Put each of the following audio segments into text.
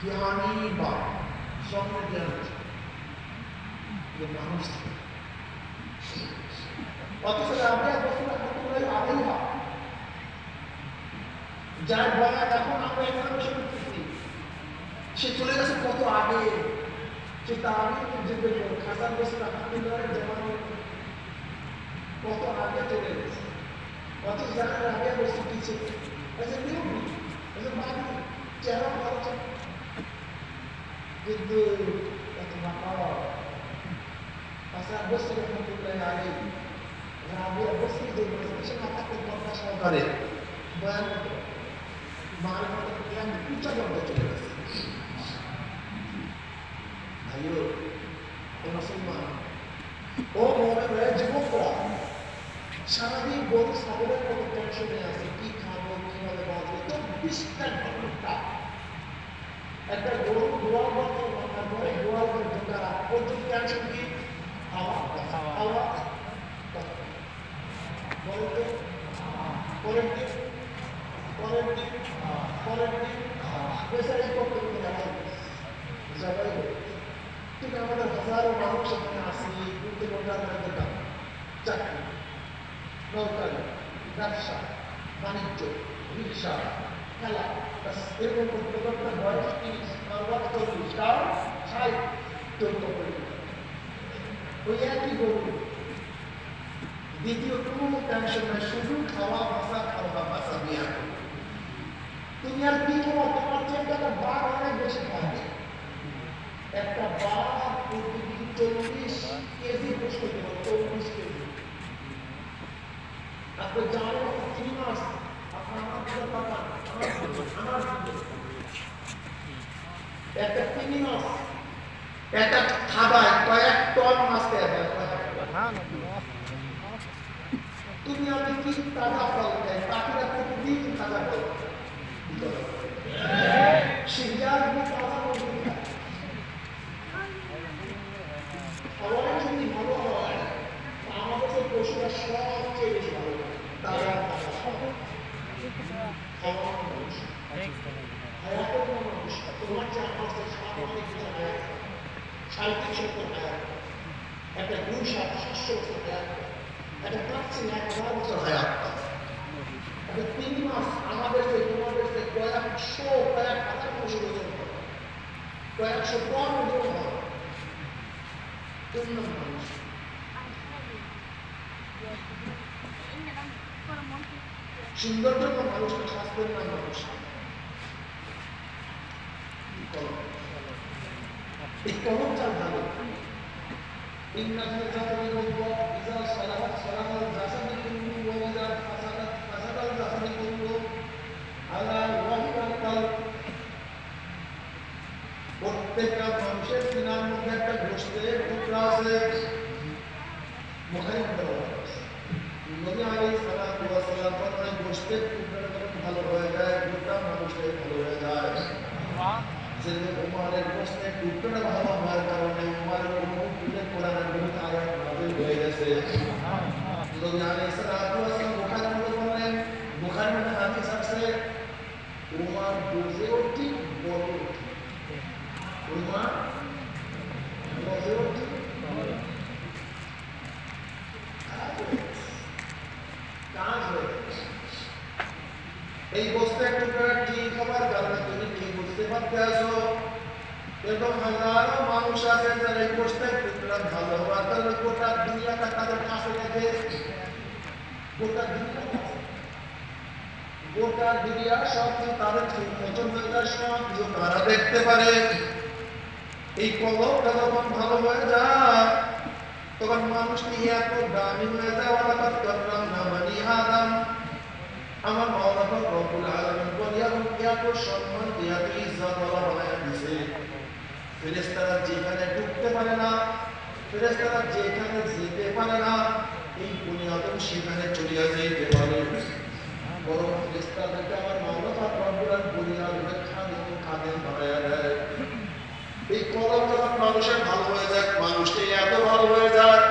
জ্ঞানী বা সামনে জ্ঞান মানুষ অথচ রাবিয়া বসরা আলাইহা যার বলা এখন আমরা এখানে বসে করতেছি সে চলে গেছে কত আগে সে তাবিনের যুগে হাসান বসরা আলহামদুলিল্লাহ জামানো কত আগে চলে গেছে অথচ যারা রাবিয়া বসরা কিছু এসে নিয়মি এসে বাড়ি চেহারা ভালো কিন্তু এত মাপাওয়া হাসান বসরা আলহামদুলিল্লাহ আলাইহি রাবিয়া বসরা যে বলেছে সে মাথাকে কথা সহকারে বয়ান করতে মানবতার জ্ঞান উচ্চ পর্যায়ে চলে গেছে ভাইও ও মুসলমান ও মোমেন যুবকরা সারাদিন গরু ছাগলের মতো টেনশনে আছে কি খাবো কিভাবে বাঁচবো 24টা ঘন্টা একটা গরু গোয়াল করতে তারপরে গোয়াল করে ঢোকার আগ পর্যন্ত টেনশন কি খাওয়া খাওয়া বলতে পরের দিন বেচারি করতে সবাই ঠিক আমাদের হাজারো মানুষ এখানে আসি ঘুরতে ঘন্টা চাকরি নৌকারি ব্যবসা বাণিজ্য রিক্সা খেলা এরকম করতে করতে বয়স 30, 40, 60 চলতে পারি ওই একই গরু দ্বিতীয় কোনো টেনশন নাই শুধু খাওয়া বাসা নিয়ে তুমি আর কি খাওয়া তোমার চেয়ে একটা বাঘ অনেক বেশি খাবে একটা বাঘ প্রতিদিন 40 কেজি গোশ করতে পারে 40 কেজি আপনি জানেন 3 মাস আপনার একটা 3 মাস একটা খাবার কয়েক টন মাছ দেয় তুমি আমি কি তাজা ফল দেয় পাখিরা প্রতিদিন তাজা ফল শিয়াল তাজা ফল খাওয়ার যদি ভালো হয় আমাদের তো পশুরা সবচেয়ে বেশি ভালো তারা খাওয়ার মানুষ হায়াতের মানুষ তোমার যে আমার সামরিক হায়াত 350 হায়াত একটা 200-700 বছর হায়াত একটা প্রাচীন 1000 বছর হায়াত একটা 3 মাস আমাদের যে তোমাদের যে কয়েকশো কয়েক হাজার বছর ওজন কয়েকশো টন ওজন হয় তোমরা মানুষ সৌন্দর্য মানুষের স্বাস্থ্যের নাম মানুষ এই কলম চাল ভালো ইন্নাজের জাতনি বলব ইজা সালাহাত সালাহাল জাসাদি কুল্লু ওয়া ইজা ফাসাদাত ফাসাদাল জাসাদি কুল্লু আলা ওয়াহিদাল কাল প্রত্যেকটা মানুষের সিনার মধ্যে একটা গোশতের টুকরা আছে মুখারি মধ্যে নবী আলাইহিস সালাতু ওয়াস সালাম বলেন গোশতের টুকরাটা যখন ভালো হয়ে যায় গোটা মানুষটাই ভালো হয়ে যায় যে উমারের গোশতের টুকরাটা ভালো হওয়ার কারণে উমারের অনুমতিতে কোরআনের বহুত আয়াত নাযিল হয়ে গেছে নবী আলাইহিস সালাতু ওয়াস সালাম বুখারীর মধ্যে বলেন বুখারীর মধ্যে হাদিস আছে উমার বুঝেও ঠিক বড় উমার বুঝেও ঠিক এই গোশতের টুকরা ঠিক হওয়ার কারণে তুমি কি বুঝতে পারতেছো এবং হাজারো মানুষ আছে যারা এই গোশতের টুকরা ভালো হওয়ার কারণে গোটা দুনিয়াটা তাদের কাছে রেখে গোটা দুনিয়া সব কিছু তাদের ঠিক মতন হয়ে যায় সব কিছু তারা দেখতে পারে এই কলমটা যখন ভালো হয়ে যায় তখন মানুষটি এত দামি হয়ে যায় ওয়ালাকাদ কাররামনা বানি আদম আমার মাওলানা রব্বুল আলামিন বলিয়া এত সম্মান দিয়া ইজ্জত ওয়ালা বানায়া দিয়েছে ফেরেশতারা যেখানে ঢুকতে পারে না ফেরেশতারা যেখানে যেতে পারে না এই বনি আদম সেখানে চলিয়া যাইতে পারে বরং ফেরেশতাদেরকে আমার মাওলানা রব্বুল আলামিন বনি আদমের খাদেম বানায়া দেয় এই কলম যখন মানুষের ভালো হয়ে যায় মানুষটি এত ভালো হয়ে যায়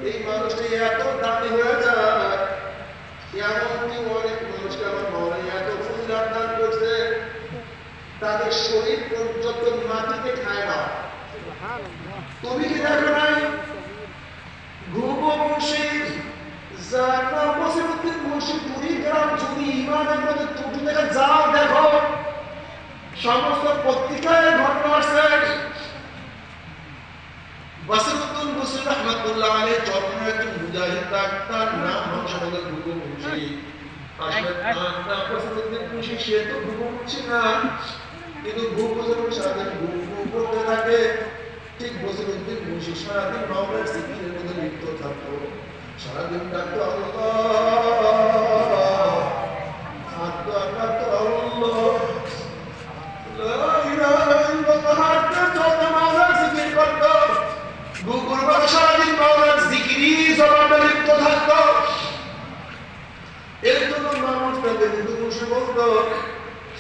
এই মানুষটি এত দামি হয়ে যায় এমনকি অনেক মানুষকে আমার মনে এত ফুল দান করছে তাদের শরীর পর্যন্ত মাটিতে খায় না। তুমি কি দেখো নাই ঘুমবংশী যার নাম বসিরউদ্দিন মুন্সি কুড়িগ্রাম যদি ইমানের মধ্যে ত্রুটি দেখে যাও দেখো, সমস্ত পত্রিকায় ঘটনা আসছে। বসিরউদ্দিন মুন্সি রহমাতুল্লাহ আলাইহি চরমনায় একজন মুজাহিদ, তার নাম হচ্ছে ঘুমবংশী। আসলে তার নাম বসিরউদ্দিন মুন্সি, সে তো ঘুমবংশী না, কিন্তু ঘুমবংশী সারাদিন ঘুম করতে থাকে। ঠিক বসিরউদ্দিন মুন্সি সারাদিন মাওলার জিকিরের মধ্যে লিপ্ত থাকতো, সারাদিন ডাকতো আল্লাহ, হাত ডাকতো আল্লাহ, লা ইলাহা ইল্লাল্লাহ, হাতে চলতে মাওলার জিকির করতো। গুগুর বাবা সারাদিন মাওলার জিকিরই জবানে লিপ্ত থাকতো। এর জন্য মানুষ তাদের হিন্দু মুসলিম বলতো,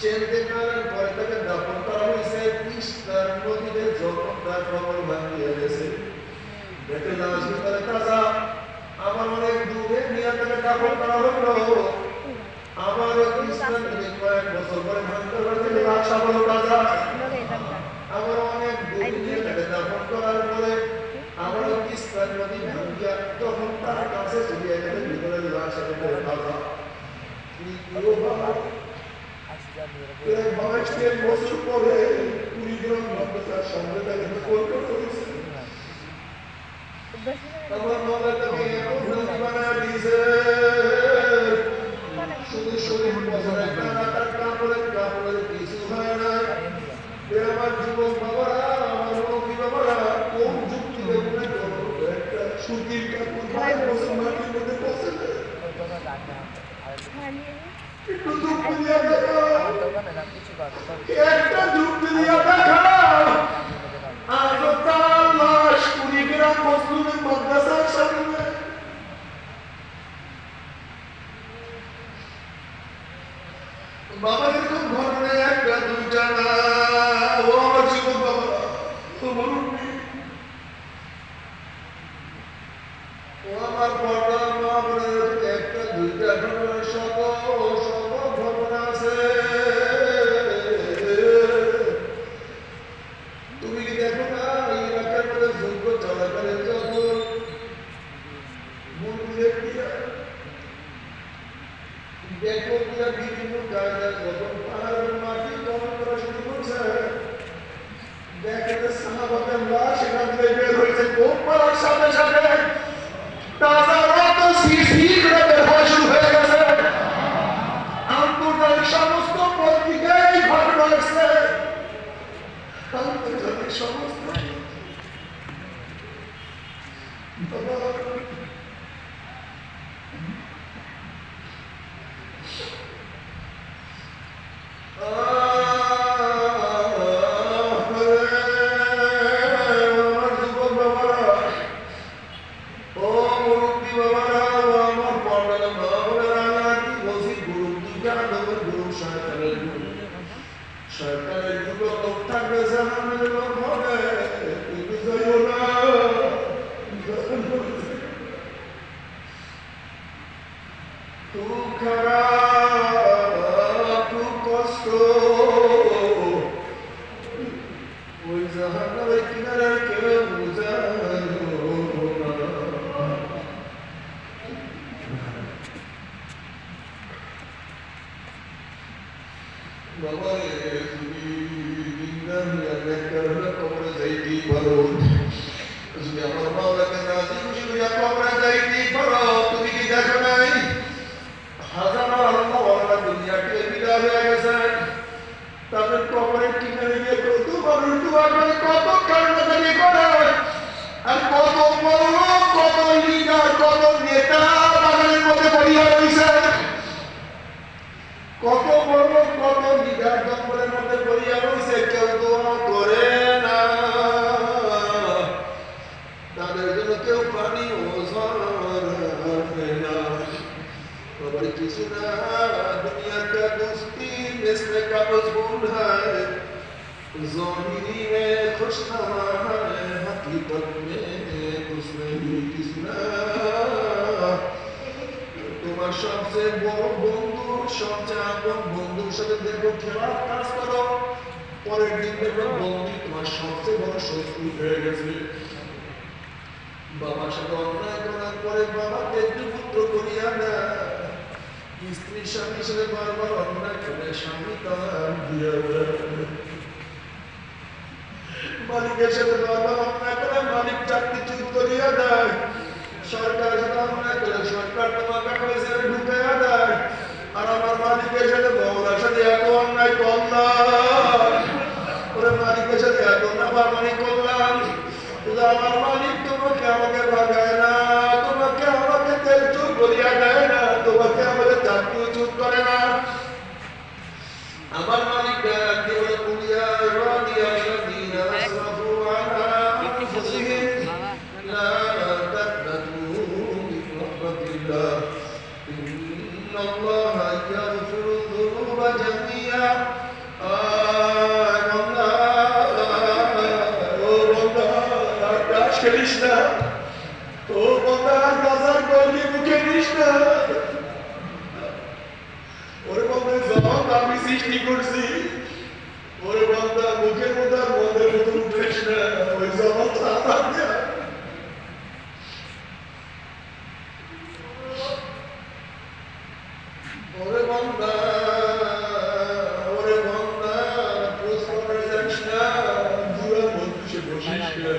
সেন্তেকালের পরে তাকে দাফন করা হয়েছে তিস্তার নদীতে, যখন তার কবর ভাঙিয়ে গেছে। দেখে লাশ ভিতরে তাজা, আমার অনেক দূরে নিয়ে তাকে দাফন করা হলো। আমার তিস্তার নদী কয়েক বছর পরে ভাঙতে পারছে, লাশ আবারও তাজা। আমার অনেক দূরে নিয়ে তাকে দাফন করার পরে আমার তিস্তার নদী ভাঙিয়া তখন তার কাছে চলিয়ে গেলে ভিতরে লাশ একেবারে তাজা। বাইশ বছর পরে কুড়িগ্রাম মাদ্রাসার সামনে তাকে কলকাতা হয়েছে। আমার মনে তাকে এমন বানায় দিয়েছে, শুধু শরীর বছরে কাপড়ের কিছু হয় না। আমার যুবক বাবারা, আমার মুরব্বী বাবারা, কোন যুক্তিতে মনে করো একটা সুতির কাপড় 22 বছর মাটির মধ্যে পচে যায়। একটু যুক্তি দিয়ে দেখা, একটা যুক্তি দিয়ে দেখা, আজও তার লাশ কুড়িগ্রাম মজলুমের মাদ্রাসার সামনে। বাবা এরকম ঘটনা একটা দুইটা না, ও আমার জীবন বাবা, ও মুরব্বী, ও আমার বড় মা বোনের একটা দুইটা ঘটনা, শত শত ঘটনা আছে। তুমি কি দেখো না এই এলাকার মধ্যে যুদ্ধ চলাকালীন যখন মন্দিরের দেখো কিনা বিভিন্ন জায়গায় যখন পাহাড়ের মাটি দখল করা শুরু করছে, দেখে যে সাহাবাদের লাশ সেখান থেকে বের হয়েছে, কোপ মারার সাথে সাথে তাজা রক্ত শিরশির করে বের হওয়া শুরু হয়ে গেছে। আন্তর্জাতিক সমস্ত পত্রিকায় এই ঘটনা আসছে, আন্তর্জাতিক সমস্ত সরকারের যুবক লোক থাকবে, জাহানের লোক হবে, কিন্তু যাইও না, খুব খারাপ, খুব কষ্ট, ওই জাহানের কিনারে কেউ বাবা তুমি কবরে যাইতেই পারো, যদি আমার মাওলাকে রাজি খুশি হইয়া কবরে যাইতেই পারো। তুমি কি দেখো নাই হাজারো আল্লাহওয়ালা দুনিয়াকে বিদায় হয়ে গেছে, তাদের কবরের কিনারে গিয়ে কত মানুষ দোয়া করে, কত কান্নাকাটি করে, আর কত বড় কত লিডার কত নেতা বাগানের মধ্যে পড়িয়া রয়েছে, কত বড় কত লিডার জঙ্গলের মধ্যে পড়িয়া রয়েছে, কেউ দোয়া করে না, তাদের জন্য কেউ পানি खबर किसी ना दुनिया का दोस्ती मिसले कागज बोल है ज़ाहिरी में खुशनुमा है हकीकत में उसमें भी किसी ना তোমার সবচেয়ে বড় বন্ধু সবচেয়ে আপন বন্ধুর সাথে দেখো খেলার কাজ করো পরের দিন দেখবেন বন্ধু তোমার সবচেয়ে বড় শত্রু হয়ে গেছে। বাবার সাথে অন্যায় করার পরে বাবাকে একটু পুত্র করিয়া দেয়, স্ত্রীর স্বামী হিসেবে বারবার অন্যায় করে স্বামী তার দিয়ে দেয়, মালিকের সাথে বারবার অন্যায় করে মালিক চাকরি চুপ করিয়া দেয়, সরকারের সাথে অন্যায় করে সরকার তোমাকে পয়সা ঢুকাইয়া দেয়। আর আমার মালিকের সাথে বউরার সাথে এত অন্যায় করলাম, ওরে মালিকের সাথে এত নাফরমানি করলাম, আমার মালিক তোমাকে আমাকে ভাগায় না, তোমাকে আমাকে তেল চুপ করিয়া দেয় না, তোমাকে আমাকে চাকরি চুপ করে না। আমার মালিক কেবল কুলিয়া রাদিয়া শাদিনা আসরাফু আলা আনফুসিহিম লা তাকনাতু মিন রাহমাতিল্লাহ ইন্নাল্লাহা ইয়াগফিরু যুনুবা জামিআ। খেলিস না, ও বন্ধা গাজার গলি মুখে নিস না, ওরে বন্ধা জবাব আমি সৃষ্টি করছি, ওরে বন্ধা মুখের মধ্যে আর মনের মতো উঠেস না, ওই জবাব আমার দেয়া। ওরে বন্ধা, ওরে বন্ধা প্রশ্ন করে যাস না, দুয়ার মধ্যে সে বসিস না।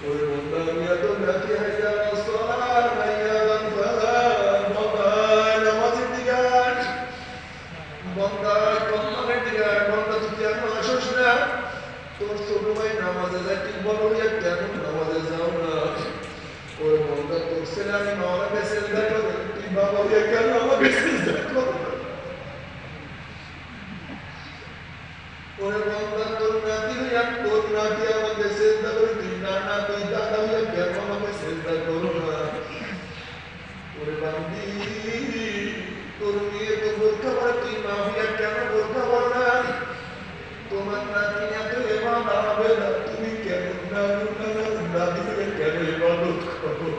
ওরে বন্ধা আমি এত নাকি হাইয়া সালাত হাইয়া ফালা বন্ধা নামাজের দিকে বন্ধা কল্যাণের দিকে বন্ধা তুই কেন আসিস না? তোর ছোট ভাই নামাজে যায়, তুই বলো কেন নামাজে যাও না? ওরে বন্ধা তোর ছেলে আমি মাওলাকে সেজদা করে, তুই বাবা কেন আমাকে সেজদা করো? ওরে বন্ধা তোর নাতি হইয়া তোর নাতি আমাকে সেজদা করে, তুই না তুই দাদা হইয়া কেন আমাকে সেজদা করো না? ওরে বান্দি তোর মেয়ে তো বোরখা পরে, তুই মা হইয়া কেন বোরখা পর না? তোমার নাতি এত এবার হবে না, তুমি কেন নাতি হইয়া কেন ইবাদত করো?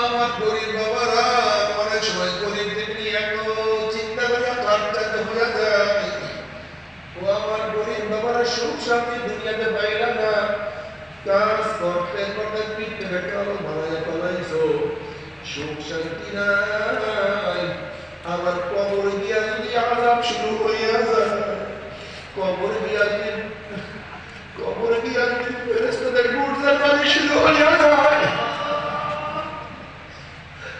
আমার গরিব বাবারা অনেক সময় গরিবদের নিয়ে এত চিন্তা করিয়া কাটতে হইয়া যায়। ও আমার গরিব বাবারা সুখ শান্তি দুনিয়াতে পাইলা না, কাজ করতে করতে পিঠে কালো বানায় পালাইছো, সুখ শান্তি নাই। আমার কবর গিয়া যদি আযাব শুরু হইয়া যায়, কবর গিয়া যদি ফেরেশতাদের গুরজার বাড়ি শুরু হইয়া যায়,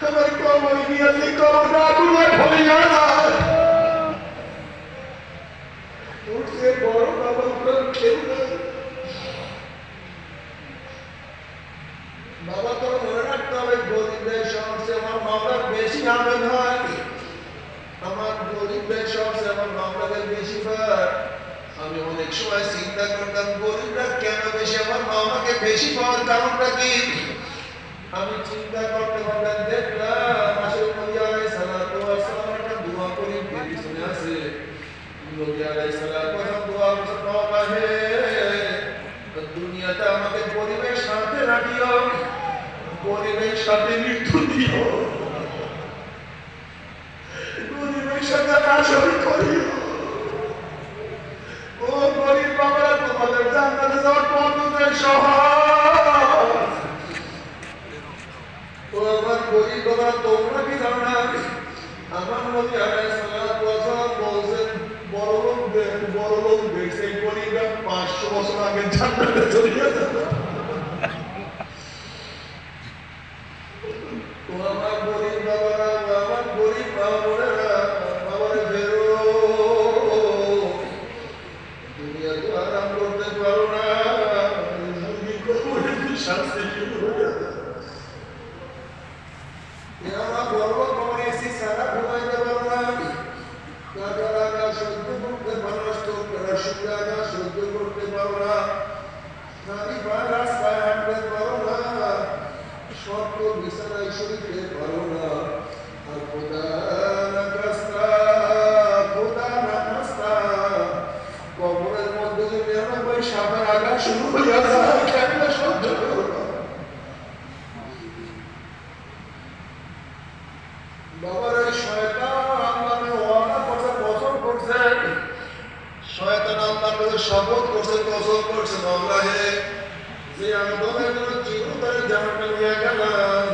আমার কবর গিয়া যদি কবরটা আগুনে ভরিয়া যায়, উঠছে বড় বাবা কেউ নাই। বাবা তোর মনে রাখতে হবে গরিবদের সবচেয়ে আমার মামলার বেশি আনন্দ হয়, আমার গরিবদের সবচেয়ে আমার মামলাদের বেশি পায়। আমি অনেক সময় চিন্তা করতাম গরিবরা কেন বেশি আমার মামাকে বেশি পাওয়ার কারণটা কি? আমি চিন্তা করতে করতে দেখলাম আসলে নবী আলাইহিস সালাতু ওয়াস সালাম একটা দোয়া করে পিছনে আছে। নবী আলাইহিস সালাতু ওয়াস সালাম দোয়া করতে বাবা হে দুনিয়াতে আমাকে গরিবের সাথে রাখিও, গরিবের সাথে মৃত্যু দিও, গরিবের সাথে আসল করিও। ও গরিব বাবারা তোমাদের জান্নাতে যাওয়ার পথ সহজ। ও আমার গরিব বাবারা তোমরা কি জানো না, আমার নবী আলাইহিস সালাতু ওয়াস সালাম বলেছেন বড় লোক দেখছে গরিবরা 500 বছর আগে জান্নাতে চলে যাবে। ও আমার গরিব বাবারা, আমার গরিব বাবারা, বাবারে বেরো, দুনিয়া তো আরাম করতে পারো না, শাস্তি শুরু হয়ে যাবে। আমার গর্ব করে এসি সারা ঘুমাইতে পারো না, কাটা সহ্য করতে পারো না, সুন্দর সহ্য করতে পারো না, নারী বা রাস্তায় হাঁটতে পারো না, শক্ত বিছানায় শুইতে পারো না, আর কবরের মধ্যে যদি 90 সাপের আগা শুরু হইয়া যায়, কেন সহ্য করো না? বাবার এই শয়তান আল্লাহকে ওয়াদা করছে, কসম করছে, শয়তান আল্লাহর কাছে শপথ করছে, কসম করছে, মাওলা হে যে আদমের জন্য চিরতরে জাহান্নামে নিয়ে গেলাম,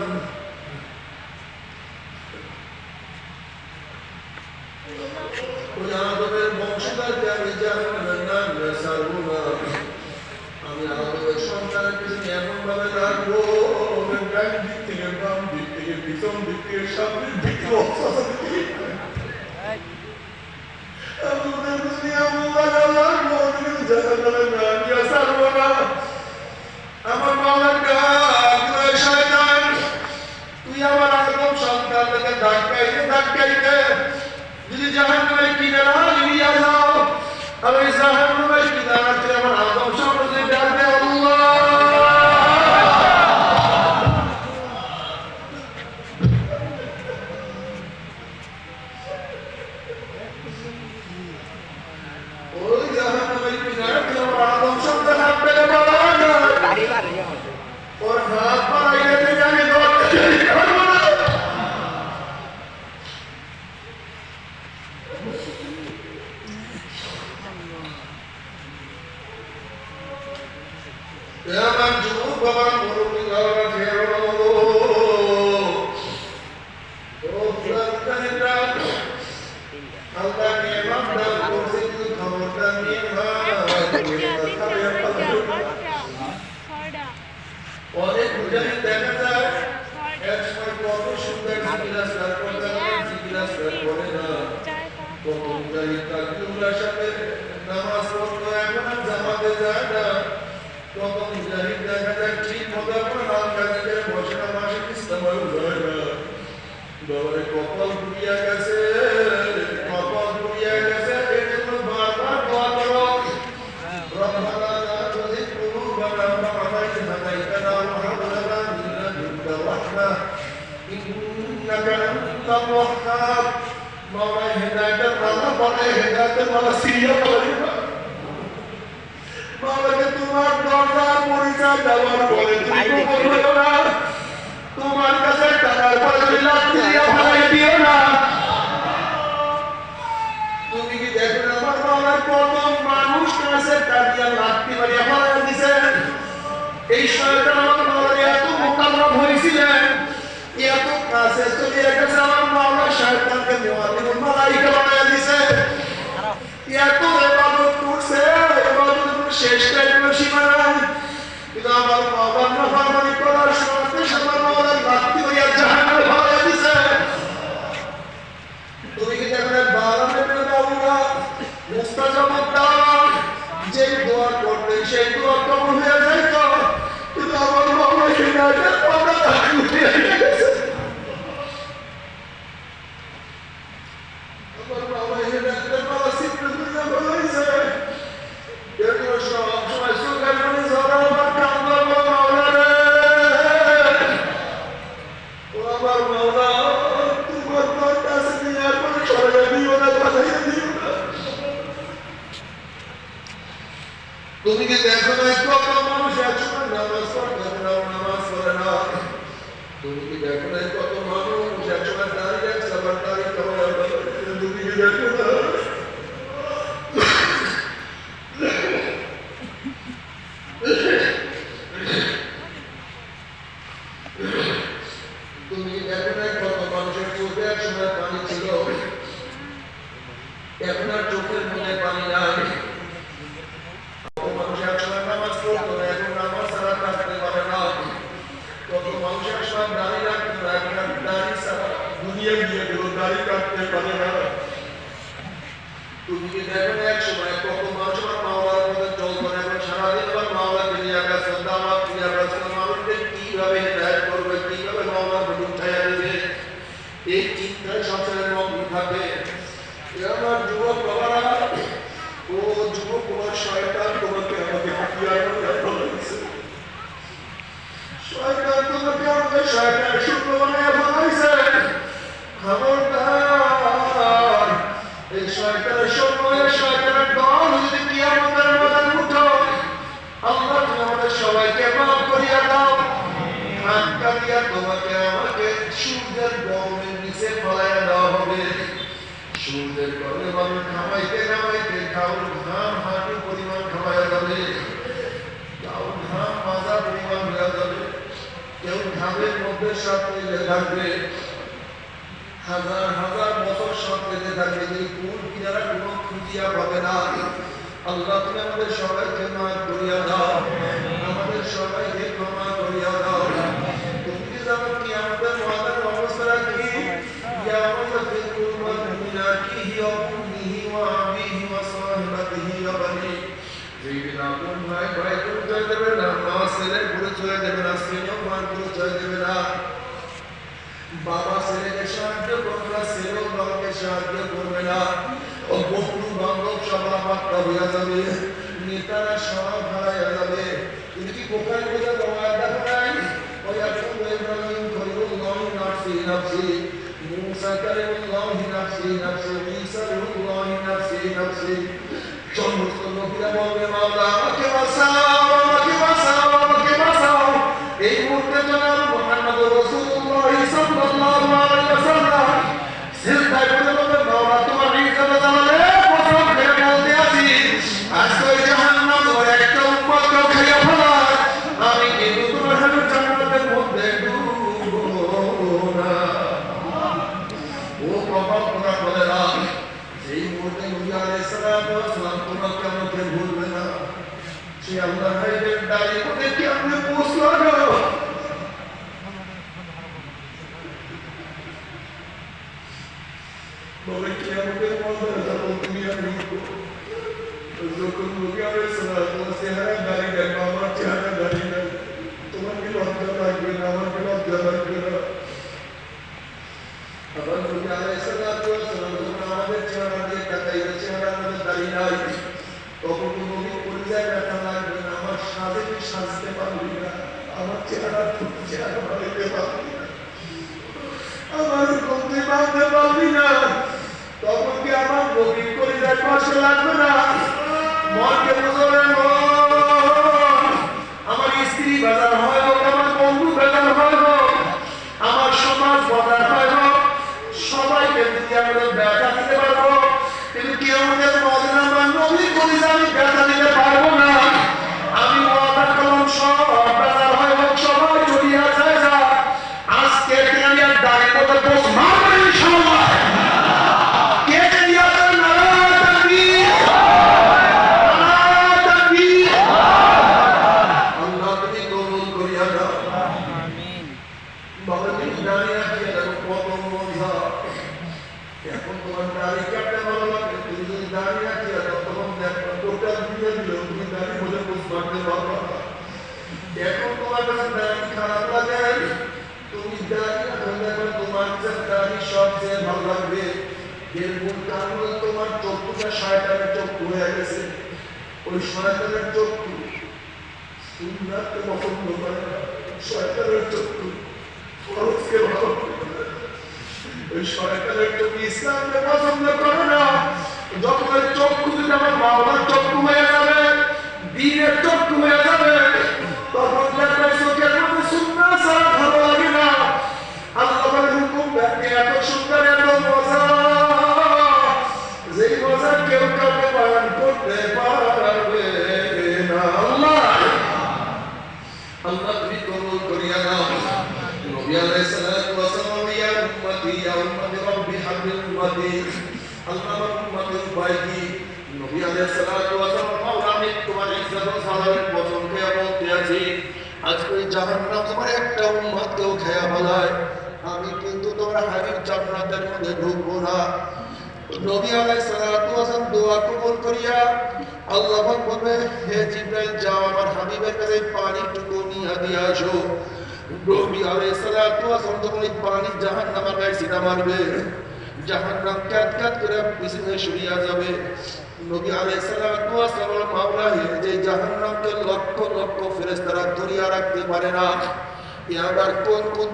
ওই আদমের বংশধরকে আমি জাহান্নামের নাম ছাড়বো না। আমি আদমের সন্তানের পিছনে এমন ভাবে রাখবো, ডান দিক থেকে বাম দিক থেকে পিছন দিক থেকে সামনের দিক থেকে অপসারণ দিকে আমার মাওলার শয়তান তুই আমার আদম সন্তানকে ধাক্কাইতে ধাক্কাইতে যদি জাহান্নামের কিনারা নিয়ে যাও, আমি জাহান্নামের কিনারাতে আমার আদম সন্তানকে ডাকবে আল্লাহ। ওই জাহান্নামের কিনারাতে আমার আদম সন্তান ডাকবে বাবা, ওর হাত বাড়াইতে জানি ধরতে পারবো না। আমার যুবক বাবা মুরব্বী বাবা ফেরো ও প্রাণীরা আল্লাহ নিয়ামত দান করছে, কিন্তু খবরদার অনেক মুজাহিদ দেখা যায় এক সময় কত সুন্দর জিজ্ঞাসা করতে জিজ্ঞাসা করে না, কত মুজাহিদ তাকবীরের সাথে নামাজ পড়তো, এখন আর জামাতে যায় না। কত মুজাহিদ দেখা যায় ঠিক মতো করে নাম কাজে বসে না, মাসে ইসলামেও যায় না। বাবারে কপাল ঘুরিয়া গেছে, কপাল ঘুরিয়া গেছে। এই জন্য বারবার দোয়া করো, রব্বানা লা তুযিগ কুলুবানা বা'দা ইয হাদাইতানা ওয়া হাব লানা মিন লাদুনকা রাহমাহ ইন্নাকা আনতাল ওয়াহ্হাব। মাওলা হেদায়েতের মালা বলে, হেদায়েতের মালা সিরিয়া বলে মাওলাকে তোমার দরজার পরিচয় দেওয়ার পরে তুমি বলবে না, তোমার কাছে টাকার পয়সা লাগতে ভাড়াই দিও না। তুমি কি দেখো না আমার মাওলার কত মানুষ কাছে টাকা লাগতে পারিয়া ভাড়াই দিছে। এই শয়তান আমার মাওলার এত মোকাবিলা হয়েছিলেন, এত কাছে চলে গেছে, আমার মাওলা শয়তানকে নেওয়াতে মালাইকা বানাইয়া দিছে। এত ইবাদত করছে, ইবাদতের শেষ টাইমে সীমা নাই, কিন্তু আমার মাওলার নাফরমানি করার সাথে সাথে আমার মাওলার ভক্তি হইয়া জাহান্নামে ভাড়াইয়া দিছে। তুমি কি দেখো বারামে দাওয়া মুস্তাজাবাত দাওয়া, যে দোয়া করতে সেই দোয়া কবুল হয়ে যাইত, কিন্তু আমার মাওলা হিদায়াতের পথে ঘুরিয়ে গেছে। আমার মাওলা হিদায়াতের পথে সিদ্ধ করে বলেছে, এগুলো সব সময় সুখের মনে ঝরা আমার কান্না মাওলা রে। ও আমার মাওলা, তোমার তোর কাছে নিয়ে আর কোনো সরে দিও না, বাধাইয়া দিও না। তুমি কি দেখো না কত মানুষ একসময় নামাজ পড়ে না, নামাজ পড়ে না। তুমি কি দেখো না কত মানুষ একসময় দাঁড়িয়ে আছে, আবার দাঁড়িয়ে খাওয়া। তুমি কি দেখো না তুমি দেখো না কত মানুষের চোখে এক সময় পানি ছিল, এখন আর চোখের মনে পানি নাই। কত মানুষ এক সময় নামাজ পড়তো, এখন নামাজ ছাড়া থাকতে পারে না। কত মানুষ এক সময় দাড়ি রাখতো, এখন আর দাড়ি ছাড়া দুনিয়া গিয়ে গেল, দাড়ি কাটতে পারে না। তুমি কি দেখো না এক সময় কত মানুষ আমার মাওলার পথে চলতো, এখন সারাদিন আমার মাওলাকে নিয়ে ব্যস্ত, দাওয়াত নিয়ে ব্যস্ত, মানুষকে কিভাবে হেদায়েত করবে, কিভাবে মাওলার প্রতি উঠাইয়া দেবে, এই চিন্তায় সবসময় মগ্ন থাকে। আমার যুবক বাবারা, ও যুবক, তোমার শয়তান তোমাকে আমাকে হাতিয়ার বানাইছে। শয়তান তোমাকে আমাকে শয়তান শুক্র বানাইয়া বানাইছে। খবরদার, এই শয়তানের সময় শয়তানের দল যদি কিয়ামতের ময়দানে উঠো, আল্লাহ তুমি আমাদের সবাইকে মাফ করিয়া দাও। হাত কাটিয়া তোমাকে আমাকে সূর্যের গরমের নিচে ফলাইয়া দেওয়া হবে। সূর্যের গরমে মানুষ ঘামাইতে ঘামাইতে কাউর ঘাম হাঁটু পরিমাণ খাওয়াইয়া যাবে, কাউর ঘাম মাজা পরিমাণ হয়ে যাবে, কেউ ঘামের মধ্যে সব পেলে থাকবে, হাজার হাজার বছর সব পেতে থাকবে, এই কুল কিনারা কোনো খুঁজিয়া পাবে না। আল্লাহ তুমি আমাদের সবাইকে মাফ করিয়া দাও, আমাদের সবাইকে ক্ষমা করিয়া দাও। তুমি কি জানো কি আমাদের মাতার অবস্থা কি? ইয়া আমাদের ফিকুল মুমিনাতিহি ওয়া উম্মিহি ওয়া আবিহি ওয়া সাহিবাতিহি ওয়া বানি। যেই দিন আপন ভাই ভাই পরিচয় দেবে না, মা ছেলের পরিচয় দেবে না, ছেলে মার পরিচয় দেবে না, বাবা ছেলেকে সাহায্য করবে না, ছেলেও বাবাকে সাহায্য করবে না, ও বন্ধু বান্ধব সবার বার্তা হইয়া যাবে, নেতারা সব হারাইয়া যাবে। তুমি কি কোথায় কোথায় তোমার দেখো নাই? ওই এখন ইব্রাহিম খলিলুল্লাহ নাফসি নাফসি, মুসা কালিমুল্লাহ নাফসি নাফসি, ঈসা রূহুল্লাহ নাফসি নাফসি। সমস্ত নবীরা বলবে মাওলা আমাকে বাঁচাও, আমাকে বাঁচাও, আমাকে বাঁচাও। এই মুহূর্তে জনাব মুহাম্মদুর রাসূলুল্লাহ সাল্লাল্লাহু আলাইহি ওয়াসাল্লাম সিজদায় পড়ে বলবেন মাওলা তোমার ইজ্জত জানালে কসম খেয়ে বলতে আছি আজকে জাহান্নাম ওই একটা উম্মতকে খেয়ে ফেলায় আমি কিন্তু তোমার হাতে জান্নাতের মধ্যে ডুববো না। ও বাবা তোমরা বলে না সেই মুহূর্তে নবী আলাইহিস সালাতু ওয়াস সালাম তোমাকে আমাকে ভুলবে না। সে আল্লাহ হাইবের দাঁড়িয়ে কোথায় কি আপনি পৌঁছলো না? বলে কি আমাদের মধ্যে যখন তুমি আমি যখন নবী আলাইহিস সালাতু ওয়াস সালাম দাঁড়িয়ে দেখো আমার চেহারা দাঁড়িয়ে নেই, তোমার কি লজ্জা লাগবে না? আমার কি লজ্জা লাগবে না? আবার নবী আলাইহিস সালাতু ওয়াস সালাম যখন আমাদের চেহারা দিয়ে তাকাইবে, চেহারা আমাদের দাঁড়িয়ে নাই, তখন নবী পরিচয় ব্যথা লাগবে না। আমার সাজে তুই সাজতে পারবি না, আমার চেহারা চেহারা বানাইতে পারবি না, আমার গন্তে বাঁধতে পারবি না, তখন কি আমার নবীর পরিচয় কষ্ট লাগবে না? মনকে বুঝবে আমার স্ত্রী বাজার হয় হোক, আমার বন্ধু বাজার হয় হোক, আমার সমাজ বাজার হয় হোক, সবাইকে যদি আমাদের ব্যথা দিতে পারবো, কিন্তু কেউ আমাদের বলে না আমার নবীর পরিচয় আমি ব্যথা দিতে পারবো না। আমি ওয়াদা করলাম সব বাজার হয় হোক, সবাই জড়িয়ে যায় যা আজকে আমি আর দাঁড়িয়ে কথা বস মারবো ইনশাআল্লাহ। কে দিয়ে আসেন নারায়ণ তাকবীর, নারায়ণ তাকবীর। আল্লাহ তুমি কবুল করিয়া দাও। আমিন। বাবা তুমি দাঁড়িয়ে আছিস দেখো কত মজা। এখন তোমার দাড়ি কাটতে ভালো লাগে, তুমি যদি দাঁড়িয়ে আছিস তখন দেখো কোটা দিয়ে দিল, তুমি দাড়ি বলে বুঝ মারতে পারবো না। এখন তোমার কাছে দাড়ি খারাপ লাগে, তুমি দাঁড়িয়ে দেখো তোমার কাছে দাড়ি সবচেয়ে ভালো লাগবে। এর মূল কারণ হলো তোমার চক্ষুটা শয়তানের চক্ষু হয়ে গেছে। ওই শয়তানের চক্ষু সুন্নাতকে পছন্দ করে না, শয়তানের চক্ষু ফরজকে ভালো করে। ওই শয়তানের চক্ষু ইসলামকে পছন্দ করে না। যখন ওই চক্ষু যদি আমার মাওলার চক্ষু হয়ে যাবে, দ্বীনের চক্ষু হয়ে যাবে, তখন দেখবে চোখের মধ্যে সুন্নাত ছাড়া ভালো লাগে না। আল্লাহর হুকুম দেখে এত সুন্দর, এত মজা, যেই মজা কেউ কাউকে পালন করতে পারবে না। আল্লাহ আল্লাহ তুমি কবুল করিয়া দাও। নবী আলাইহিস সালাতু ওয়াস সালাম ইয়া উম্মতি ইয়া উম্মতি রাব্বি হাবিল উম্মতি, আল্লাহ আমার উম্মতের উপায় কি? নবী আলাইহিস সালাতু ওয়াস সালাম মাওলা আমি তোমার ইজ্জত ও সালামের কসম খেয়ে বলতে আছি আজকে ওই জাহান্নাম তোমার একটা উম্মতকেও খেয়া ফেলায়, আমি কিন্তু তোমার হাবিব জান্নাতের মধ্যে ঢুকবো না। নবী আলাইহিস সালাতু ওয়াস সালাম দোয়া কবুল করিয়া আল্লাহ পাক বলবে হে জিবরাইল যাও আমার হাবিবের কাছে পানিটুকু নিয়ে দিয়ে আসো। নবী আলাইহিস সালাতু ওয়াস সালাম তখন ওই পানি জাহান্নামের গায়ে ছিটা মারবে, জাহান্নাম কাট কাট করে পিছনে সরিয়া যাবে। নবী আলাইহিস সালাতু ওয়াস সালাম মাওলা যে জাহান্নামকে লক্ষ লক্ষ ফেরেশতারা ধরিয়া রাখতে পারে না, এ আবার কোন কোন